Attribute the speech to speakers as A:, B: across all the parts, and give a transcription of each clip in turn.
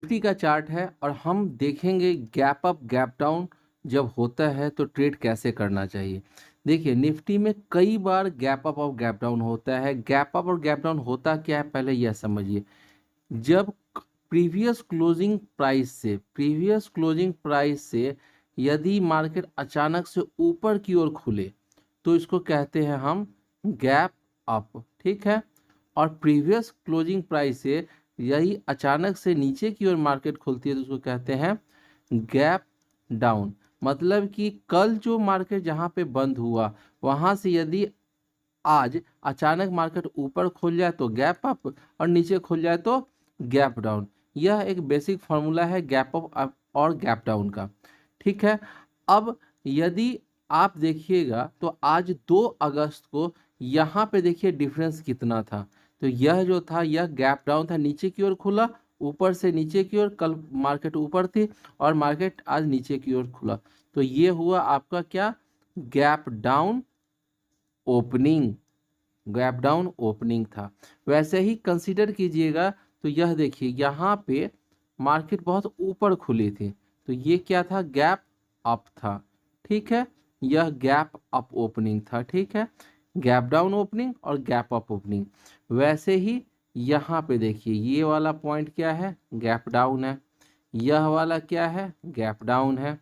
A: Nifty का chart है और हम देखेंगे गैप अप गैप डाउन जब होता है तो ट्रेड कैसे करना चाहिए। देखिए निफ्टी में कई बार गैप अप और गैप डाउन होता है। गैप अप और गैप डाउन होता क्या है पहले यह समझिए। जब प्रीवियस क्लोजिंग प्राइस से यदि मार्केट अचानक से ऊपर की ओर खुले तो इसको कहते हैं हम गैप अप, ठीक है। और प्रीवियस क्लोजिंग प्राइस से यही अचानक से नीचे की ओर मार्केट खुलती है तो उसको कहते हैं गैप डाउन। मतलब कि कल जो मार्केट जहां पे बंद हुआ वहां से यदि आज अचानक मार्केट ऊपर खुल जाए तो गैप अप और नीचे खुल जाए तो गैप डाउन। यह एक बेसिक फॉर्मूला है गैप अप और गैप डाउन का, ठीक है। अब यदि आप देखिएगा तो आज 2 अगस्त को यहाँ पे देखिए डिफरेंस कितना था। तो यह जो था यह गैप डाउन था, नीचे की ओर खुला, ऊपर से नीचे की ओर, कल मार्केट ऊपर थी और मार्केट आज नीचे की ओर खुला। तो ये हुआ आपका क्या, gap down opening, gap down opening था। वैसे ही कंसीडर कीजिएगा तो यह देखिए यहाँ पे मार्केट बहुत ऊपर खुली थी तो ये क्या था, गैप अप था, ठीक है। यह गैप अप ओपनिंग था, ठीक है। गैप डाउन ओपनिंग और गैप अप ओपनिंग। वैसे ही यहाँ पे देखिए ये वाला पॉइंट क्या है, गैप डाउन है, यह वाला क्या है, गैप डाउन है।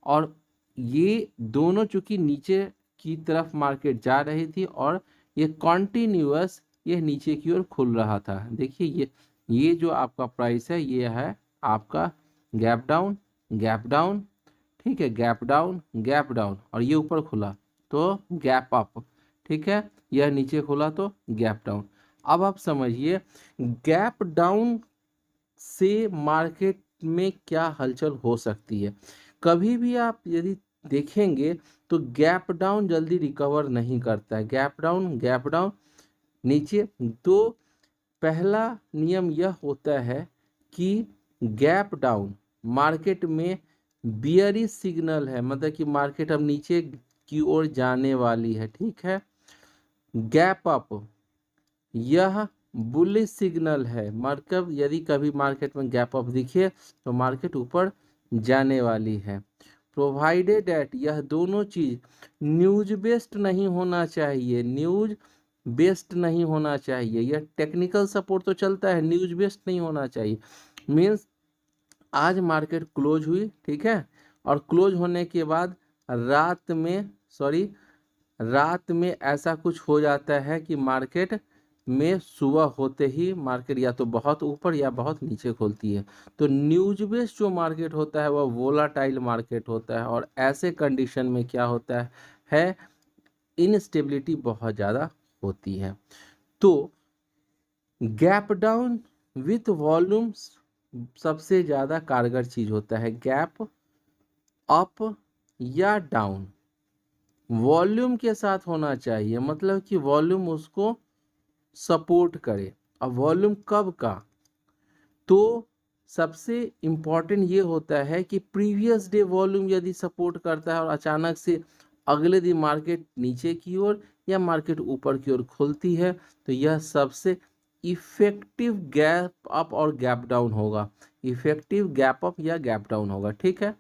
A: और ये दोनों चूंकि नीचे की तरफ मार्केट जा रही थी और ये कॉन्टिन्यूअस ये नीचे की ओर खुल रहा था। देखिए ये जो आपका प्राइस है ये है आपका गैप डाउन, गैप डाउन, ठीक है, गैप डाउन, गैप डाउन और ये ऊपर खुला तो गैप अप, ठीक है। यह नीचे खुला तो गैप डाउन। अब आप समझिए गैप डाउन से मार्केट में क्या हलचल हो सकती है। कभी भी आप यदि देखेंगे तो गैप डाउन जल्दी रिकवर नहीं करता है, गैप डाउन नीचे। तो पहला नियम यह होता है कि गैप डाउन मार्केट में बियरिश सिग्नल है, मतलब कि मार्केट अब नीचे की ओर जाने वाली है, ठीक है। गैप अप यह बुलिश सिग्नल है, मतलब यदि कभी मार्केट में गैप अप दिखे तो मार्केट ऊपर जाने वाली है। प्रोवाइडेड डेट यह दोनों चीज न्यूज बेस्ड नहीं होना चाहिए, न्यूज बेस्ड नहीं होना चाहिए। यह टेक्निकल सपोर्ट तो चलता है, न्यूज बेस्ड नहीं होना चाहिए। मीन्स आज मार्केट क्लोज हुई, ठीक है, और क्लोज होने के बाद रात में ऐसा कुछ हो जाता है कि मार्केट में सुबह होते ही मार्केट या तो बहुत ऊपर या बहुत नीचे खुलती है। तो न्यूज बेस्ड जो मार्केट होता है वह वोलाटाइल मार्केट होता है और ऐसे कंडीशन में क्या होता है इनस्टेबिलिटी बहुत ज़्यादा होती है। तो गैप डाउन विथ वॉल्यूम सबसे ज़्यादा कारगर चीज़ होता है। गैप अप या डाउन वॉल्यूम के साथ होना चाहिए, मतलब कि वॉल्यूम उसको सपोर्ट करे। अब वॉल्यूम कब का, तो सबसे इम्पॉर्टेंट ये होता है कि प्रीवियस डे वॉल्यूम यदि सपोर्ट करता है और अचानक से अगले दिन मार्केट नीचे की ओर या मार्केट ऊपर की ओर खुलती है तो यह सबसे इफेक्टिव गैप अप और गैप डाउन होगा, इफेक्टिव गैप अप या गैप डाउन होगा, ठीक है।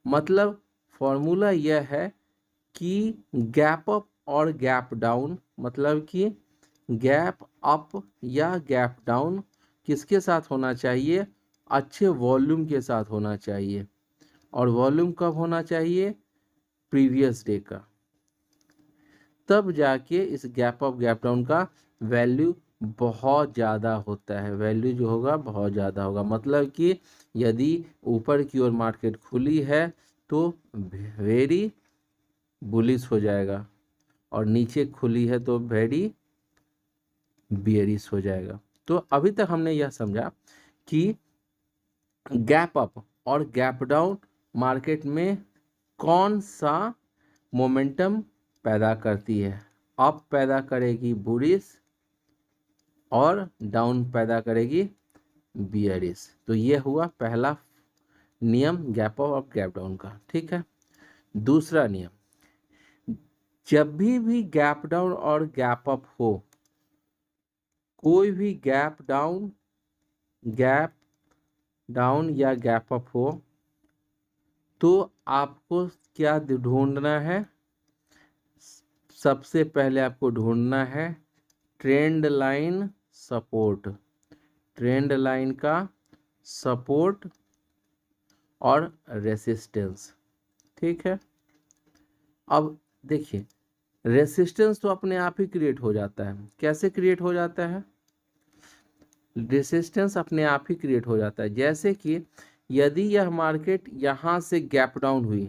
A: मतलब फॉर्मूला यह है कि गैप अप और गैप डाउन, मतलब कि गैप अप या गैप डाउन किसके साथ होना चाहिए, अच्छे वॉल्यूम के साथ होना चाहिए। और वॉल्यूम कब होना चाहिए, प्रीवियस डे का। तब जाके इस गैप अप गैप डाउन का वैल्यू बहुत ज़्यादा होता है, वैल्यू जो होगा बहुत ज़्यादा होगा। मतलब कि यदि ऊपर की ओर मार्केट खुली है तो वेरी बुलिश हो जाएगा और नीचे खुली है तो वेरी बियरिश हो जाएगा। तो अभी तक हमने यह समझा कि गैप अप और गैप डाउन मार्केट में कौन सा मोमेंटम पैदा करती है। अप पैदा करेगी बुलिश और डाउन पैदा करेगी बियरिश। तो ये हुआ पहला नियम गैप अप और गैप डाउन का, ठीक है। दूसरा नियम, जब भी गैप डाउन और गैप अप हो, कोई भी गैप डाउन गैप डाउन या गैप अप हो तो आपको क्या ढूंढना है? सबसे पहले आपको ढूंढना है trend line support, trend line का सपोर्ट और रेसिस्टेंस। ठीक है, अब देखिए रेसिस्टेंस तो अपने आप ही क्रिएट हो जाता है। कैसे क्रिएट हो जाता है? रेसिस्टेंस अपने आप ही क्रिएट हो जाता है। जैसे कि यदि यह मार्केट यहाँ से गैप डाउन हुई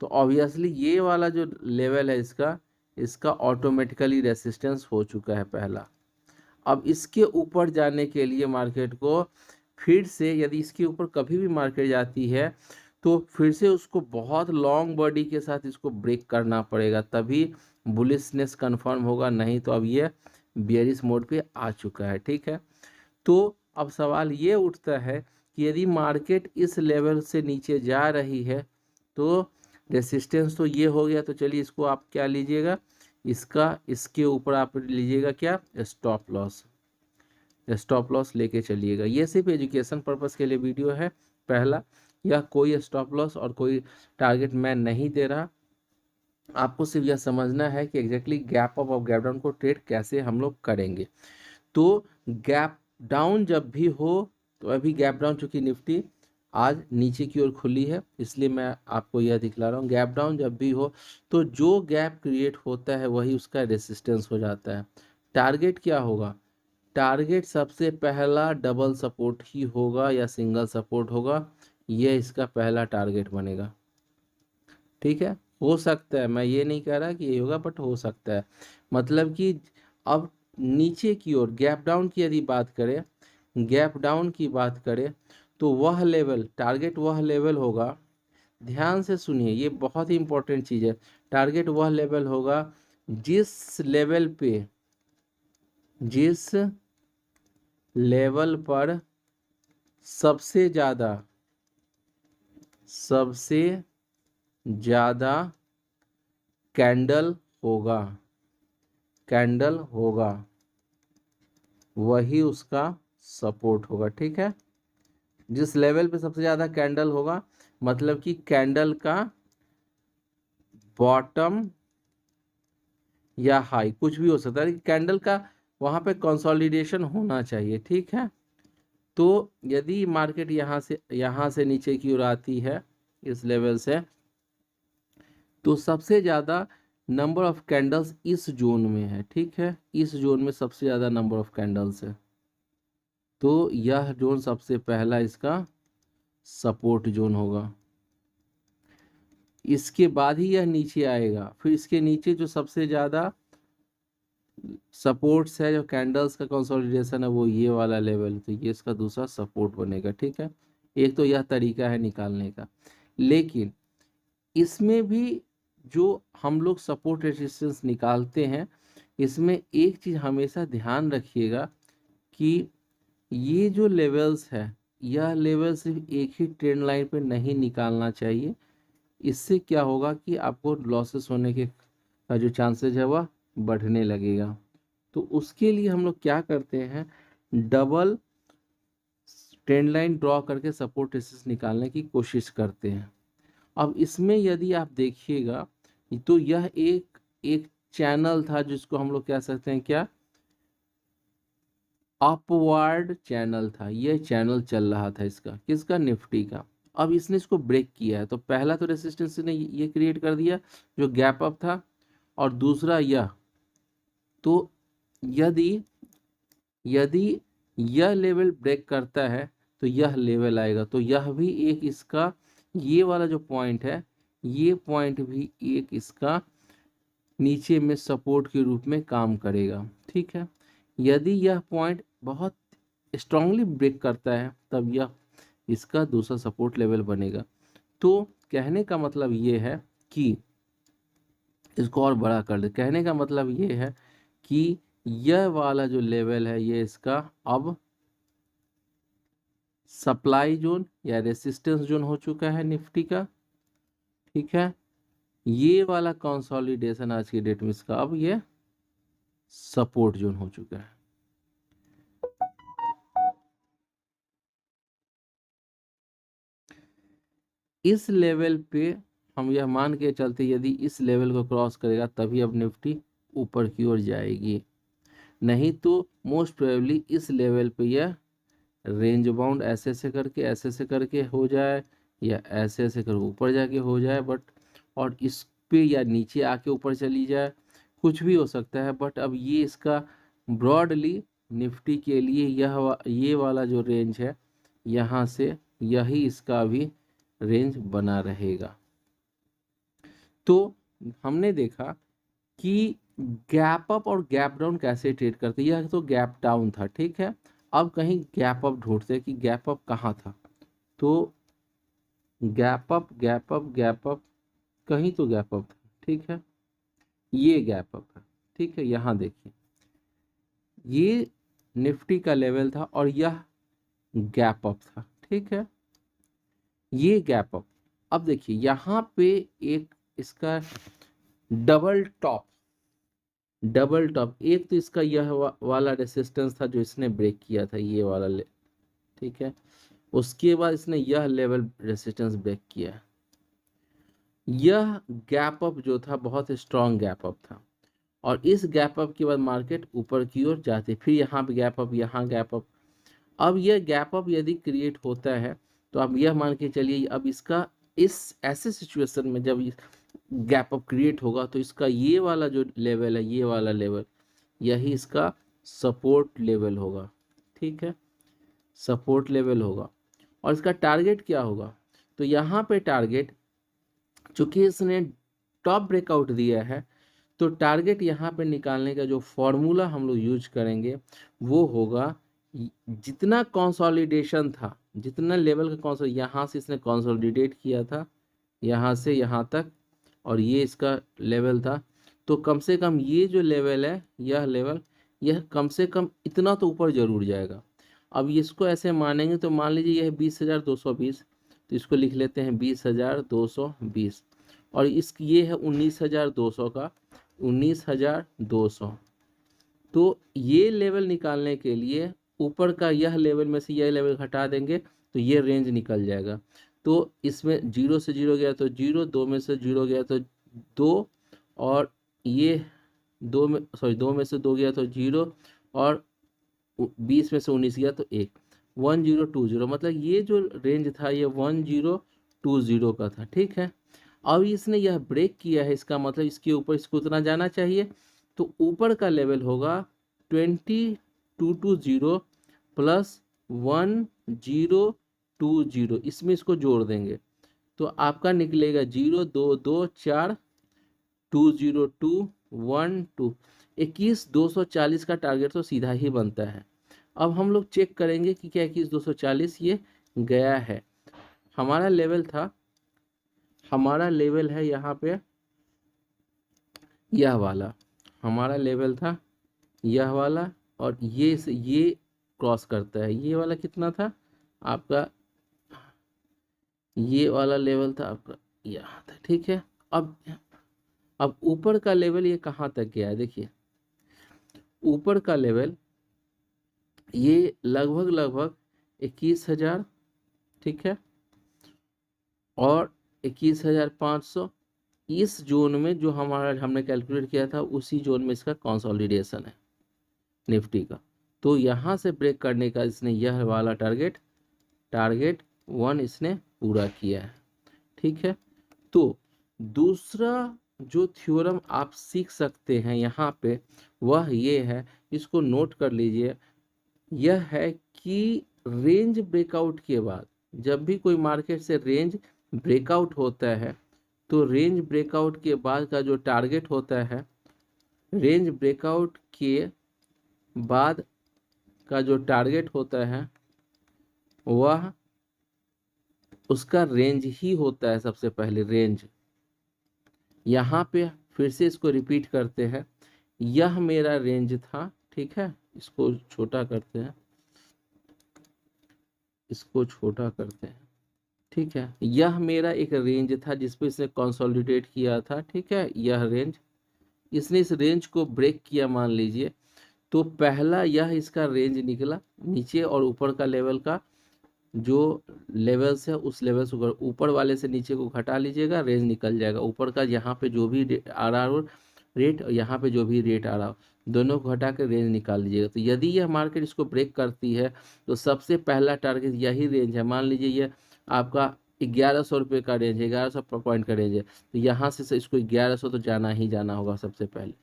A: तो ऑब्वियसली ये वाला जो लेवल है इसका ऑटोमेटिकली रेसिस्टेंस हो चुका है पहला। अब इसके ऊपर जाने के लिए मार्केट को फिर से, यदि इसके ऊपर कभी भी मार्केट जाती है तो फिर से उसको बहुत लॉन्ग बॉडी के साथ इसको ब्रेक करना पड़ेगा, तभी बुलिशनेस कंफर्म होगा, नहीं तो अब ये बेयरिश मोड पे आ चुका है। ठीक है, तो अब सवाल ये उठता है कि यदि मार्केट इस लेवल से नीचे जा रही है तो रेसिस्टेंस तो ये हो गया, तो चलिए इसको आप क्या लीजिएगा, इसके ऊपर आप लीजिएगा क्या, स्टॉप लॉस। स्टॉप लॉस लेके चलिएगा। ये सिर्फ एजुकेशन पर्पस के लिए वीडियो है। पहला, यह कोई स्टॉप लॉस और कोई टारगेट मैं नहीं दे रहा, आपको सिर्फ यह समझना है कि एग्जैक्टली गैप अप और गैप डाउन को ट्रेड कैसे हम लोग करेंगे। तो गैप डाउन जब भी हो, तो अभी गैप डाउन चूंकि निफ्टी आज नीचे की ओर खुली है इसलिए मैं आपको यह दिखला रहा हूँ, गैप डाउन जब भी हो तो जो गैप क्रिएट होता है वही उसका रेसिस्टेंस हो जाता है। टारगेट क्या होगा? टारगेट सबसे पहला डबल सपोर्ट ही होगा या सिंगल सपोर्ट होगा, यह इसका पहला टारगेट बनेगा। ठीक है, हो सकता है, मैं ये नहीं कह रहा कि ये होगा, बट हो सकता है। मतलब कि अब नीचे की ओर गैप डाउन की यदि बात करें, गैप डाउन की बात करें तो वह लेवल, टारगेट वह लेवल होगा, ध्यान से सुनिए ये बहुत ही इंपॉर्टेंट चीज़ है, टारगेट वह लेवल होगा जिस लेवल पे, जिस लेवल पर सबसे ज़्यादा कैंडल होगा, कैंडल होगा वही उसका सपोर्ट होगा। ठीक है, जिस लेवल पे सबसे ज़्यादा कैंडल होगा मतलब कि कैंडल का बॉटम या हाई कुछ भी हो सकता है, कैंडल का वहाँ पे कंसोलिडेशन होना चाहिए। ठीक है, तो यदि मार्केट यहाँ से नीचे की ओर आती है इस लेवल से, तो सबसे ज़्यादा नंबर ऑफ कैंडल्स इस जोन में है। ठीक है, इस जोन में सबसे ज़्यादा नंबर ऑफ कैंडल्स है, तो यह जोन सबसे पहला इसका सपोर्ट जोन होगा। इसके बाद ही यह नीचे आएगा, फिर इसके नीचे जो सबसे ज़्यादा सपोर्ट्स है, जो कैंडल्स का कंसोलिडेशन है, वो ये वाला लेवल, तो ये इसका दूसरा सपोर्ट बनेगा। ठीक है, एक तो यह तरीका है निकालने का, लेकिन इसमें भी जो हम लोग सपोर्ट रेजिस्टेंस निकालते हैं, इसमें एक चीज़ हमेशा ध्यान रखिएगा कि ये जो लेवल्स है, यह लेवल सिर्फ एक ही ट्रेंड लाइन पे नहीं निकालना चाहिए। इससे क्या होगा कि आपको लॉसेस होने के का जो चांसेस है वह बढ़ने लगेगा। तो उसके लिए हम लोग क्या करते हैं, डबल ट्रेंड लाइन ड्रॉ करके सपोर्ट रेसिस्टेंस निकालने की कोशिश करते हैं। अब इसमें यदि आप देखिएगा तो यह एक एक चैनल था जिसको हम लोग कह सकते हैं क्या, अपवर्ड चैनल था। यह चैनल चल रहा था इसका, किसका, निफ्टी का। अब इसने इसको ब्रेक किया है, तो पहला तो रेसिस्टेंस ने ये क्रिएट कर दिया जो गैप अप था, और दूसरा यह, तो यदि यदि यह लेवल ब्रेक करता है तो यह लेवल आएगा, तो यह भी एक इसका, ये वाला जो पॉइंट है, ये पॉइंट भी एक इसका नीचे में सपोर्ट के रूप में काम करेगा। ठीक है, यदि यह पॉइंट बहुत स्ट्रांगली ब्रेक करता है तब यह इसका दूसरा सपोर्ट लेवल बनेगा। तो कहने का मतलब ये है कि इसको और बड़ा कर दे, कहने का मतलब ये है कि यह वाला जो लेवल है ये इसका अब सप्लाई जोन या रेसिस्टेंस जोन हो चुका है निफ्टी का। ठीक है, ये वाला कंसोलिडेशन आज की डेट में इसका अब ये सपोर्ट जोन हो चुका है। इस लेवल पे हम यह मान के चलते यदि इस लेवल को क्रॉस करेगा तभी अब निफ्टी ऊपर की ओर जाएगी, नहीं तो मोस्ट प्रोबेबली इस लेवल पे यह रेंज बाउंड ऐसे करके हो जाए या ऐसे कर ऊपर जाके हो जाए, बट और इस पे या नीचे आके ऊपर चली जाए, कुछ भी हो सकता है। बट अब ये इसका ब्रॉडली निफ्टी के लिए ये वाला जो रेंज है यहाँ से यही इसका भी रेंज बना रहेगा। तो हमने देखा कि गैप अप और गैप डाउन कैसे ट्रेड करते हैं। यह तो गैप डाउन था, ठीक है। अब कहीं गैप अप ढूंढते हैं कि गैप अप कहाँ था। तो गैप अप कहीं तो गैप अप था, ठीक है। ये गैप अप है, ठीक है। यहाँ देखिए ये निफ्टी का लेवल था और यह गैप अप था, ठीक है। ये गैप अप, अब देखिए यहाँ पे एक इसका डबल टॉप एक तो इसका यह वाला रेसिस्टेंस था जो इसने ब्रेक किया था, ये वाला ठीक है। उसके बाद इसने यह लेवल रेसिस्टेंस ब्रेक किया। यह गैप अप जो था बहुत स्ट्रॉन्ग गैप अप था और इस गैप अप के बाद मार्केट ऊपर की ओर जाती, फिर यहाँ पे गैप अप, यहाँ गैप अप। अब यह गैप अप यदि क्रिएट होता है तो आप यह मान के चलिए अब इसका इस ऐसे सिचुएशन में जब गैप अप क्रिएट होगा तो इसका ये वाला जो लेवल है, ये वाला लेवल यही इसका सपोर्ट लेवल होगा, ठीक है। सपोर्ट लेवल होगा और इसका टारगेट क्या होगा, तो यहाँ पे टारगेट चूंकि इसने टॉप ब्रेकआउट दिया है तो टारगेट यहाँ पे निकालने का जो फॉर्मूला हम लोग यूज करेंगे वो होगा जितना कंसोलिडेशन था, जितना लेवल का यहाँ से इसने कंसोलिडेट किया था यहाँ से यहाँ तक और ये इसका लेवल था, तो कम से कम ये जो लेवल है यह लेवल यह कम से कम इतना तो ऊपर जरूर जाएगा। अब इसको ऐसे मानेंगे तो मान लीजिए यह 20,220, तो इसको लिख लेते हैं 20,220 और इस ये है 19,200 का 19,200। तो ये लेवल निकालने के लिए ऊपर का यह लेवल में से यह लेवल हटा देंगे तो ये रेंज निकल जाएगा। तो इसमें 0 से 0 गया तो 0, 2 में से 0 गया तो 2 और ये 2 में से 2 गया तो 0 और 20 में से 19 गया तो 1, 1020, मतलब ये जो रेंज था ये 1020 का था, ठीक है। अब इसने यह ब्रेक किया है, इसका मतलब इसके ऊपर इसको उतना जाना चाहिए, तो ऊपर का लेवल होगा 2220 प्लस 1020, इसमें इसको जोड़ देंगे तो आपका निकलेगा 0 2 2 4 202 1 2 21,240 का टारगेट तो सीधा ही बनता है। अब हम लोग चेक करेंगे कि क्या 21,240 ये गया है। हमारा लेवल था, हमारा लेवल है यहाँ पे यह वाला, हमारा लेवल था यह वाला और ये क्रॉस करता है, ये वाला कितना था आपका, ये वाला लेवल था आपका यहाँ था, ठीक है। अब ऊपर का लेवल ये कहाँ तक गया है, देखिए ऊपर का लेवल ये लगभग 21,000, ठीक है, और 21,500 इस जोन में जो हमने कैलकुलेट किया था उसी जोन में इसका कंसोलिडेशन है निफ्टी का। तो यहाँ से ब्रेक करने का इसने यह वाला टारगेट 1 इसने पूरा किया है, ठीक है। तो दूसरा जो थ्योरम आप सीख सकते हैं यहाँ पे वह ये है, इसको नोट कर लीजिए, यह है कि रेंज ब्रेकआउट के बाद जब भी कोई मार्केट से रेंज ब्रेकआउट होता है तो रेंज ब्रेकआउट के बाद का जो टारगेट होता है, रेंज ब्रेकआउट के बाद का जो टारगेट होता है वह उसका रेंज ही होता है। सबसे पहले रेंज, यहाँ पे फिर से इसको रिपीट करते हैं, यह मेरा रेंज था, ठीक है। इसको छोटा करते हैं, इसको छोटा करते हैं, ठीक है। यह मेरा एक रेंज था जिस पे इसने कंसोलिडेट किया था, ठीक है। यह रेंज, इसने इस रेंज को ब्रेक किया मान लीजिए, तो पहला यह इसका रेंज निकला नीचे और ऊपर का लेवल का जो लेवल्स है उस लेवल से ऊपर वाले से नीचे को घटा लीजिएगा, रेंज निकल जाएगा। ऊपर का यहाँ पे जो भी आ रहा हो रेट और यहाँ पे जो भी रेट आ रहा हो, दोनों को घटा कर रेंज निकाल लीजिएगा। तो यदि यह मार्केट इसको ब्रेक करती है तो सबसे पहला टारगेट यही रेंज है। मान लीजिए ये आपका 1100 रुपये का रेंज है, 1100 पॉइंट का रेंज है, तो यहाँ से इसको 1100 तो जाना ही जाना होगा सबसे पहले।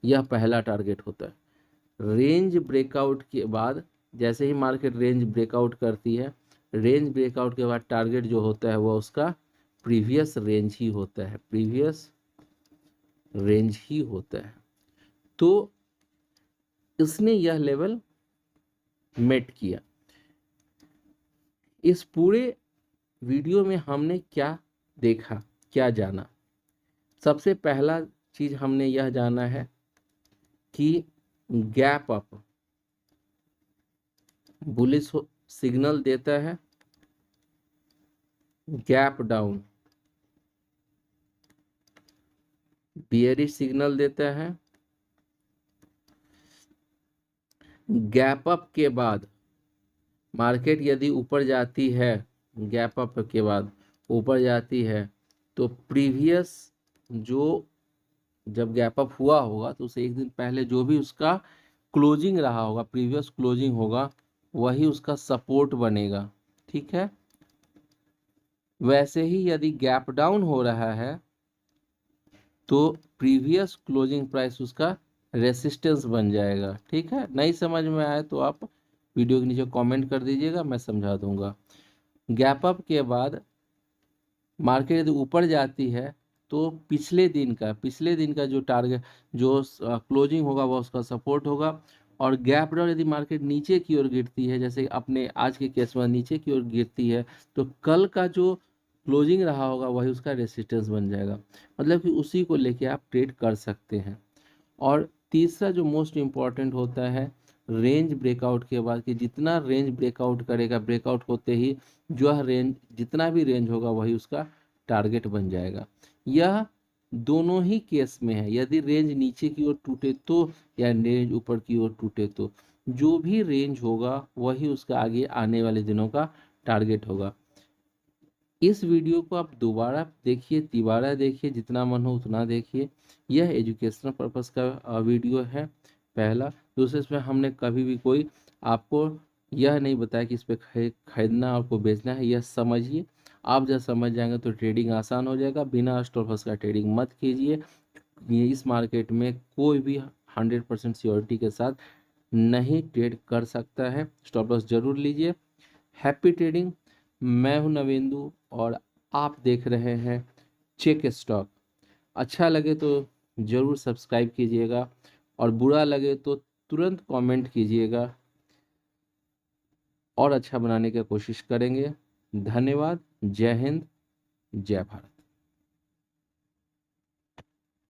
A: यह पहला टारगेट होता है। रेंज ब्रेकआउट के बाद जैसे ही मार्केट रेंज ब्रेकआउट करती है, रेंज ब्रेकआउट के बाद टारगेट जो होता है वो उसका प्रीवियस रेंज ही होता है, प्रीवियस रेंज ही होता है। तो इसने यह लेवल मेट किया। इस पूरे वीडियो में हमने क्या देखा, क्या जाना? सबसे पहला चीज हमने यह जाना है कि गैप अप बुलिश सिग्नल देता है, गैप डाउन बियरिश सिग्नल देता है। गैप अप के बाद मार्केट यदि ऊपर जाती है, गैप अप के बाद ऊपर जाती है तो प्रीवियस जो जब गैप अप हुआ होगा तो उसे एक दिन पहले जो भी उसका क्लोजिंग रहा होगा, प्रीवियस क्लोजिंग होगा, वही उसका सपोर्ट बनेगा। ठीक है। वैसे ही यदि गैप डाउन हो रहा है तो प्रीवियस क्लोजिंग प्राइस उसका रेसिस्टेंस बन जाएगा। ठीक है। नहीं समझ में आए तो आप वीडियो के नीचे कमेंट कर दीजिएगा, मैं समझा दूंगा। गैप अप के बाद मार्केट यदि ऊपर जाती है तो पिछले दिन का जो टारगेट जो क्लोजिंग होगा वह उसका सपोर्ट होगा। और गैप डाउन यदि मार्केट नीचे की ओर गिरती है, जैसे अपने आज के केस में नीचे की ओर गिरती है, तो कल का जो क्लोजिंग रहा होगा वही उसका रेसिस्टेंस बन जाएगा। मतलब कि उसी को लेके आप ट्रेड कर सकते हैं। और तीसरा जो मोस्ट इम्पॉर्टेंट होता है रेंज ब्रेकआउट के बाद, कि जितना रेंज ब्रेकआउट करेगा, ब्रेकआउट होते ही जो रेंज जितना भी रेंज होगा वही उसका टारगेट बन जाएगा। यह दोनों ही केस में है, यदि रेंज नीचे की ओर टूटे तो या रेंज ऊपर की ओर टूटे तो जो भी रेंज होगा वही उसका आगे आने वाले दिनों का टारगेट होगा। इस वीडियो को आप दोबारा देखिए, तिबारा देखिए, जितना मन हो उतना देखिए। यह एजुकेशनल पर्पस का वीडियो है पहला। दूसरे, इसमें हमने कभी भी कोई आपको यह नहीं बताया कि इस पर खरीदना आपको बेचना है। यह समझिए, आप जब समझ जाएंगे तो ट्रेडिंग आसान हो जाएगा। बिना स्टॉप लॉस का ट्रेडिंग मत कीजिए। ये इस मार्केट में कोई भी 100% श्योरिटी के साथ नहीं ट्रेड कर सकता है। स्टॉप लॉस जरूर लीजिए। Happy trading. मैं हूं नवेंदु और आप देख रहे हैं चेक स्टॉक। अच्छा लगे तो ज़रूर सब्सक्राइब कीजिएगा और बुरा लगे तो तुरंत कमेंट कीजिएगा और अच्छा बनाने की कोशिश करेंगे। धन्यवाद। जय हिंद, जय भारत।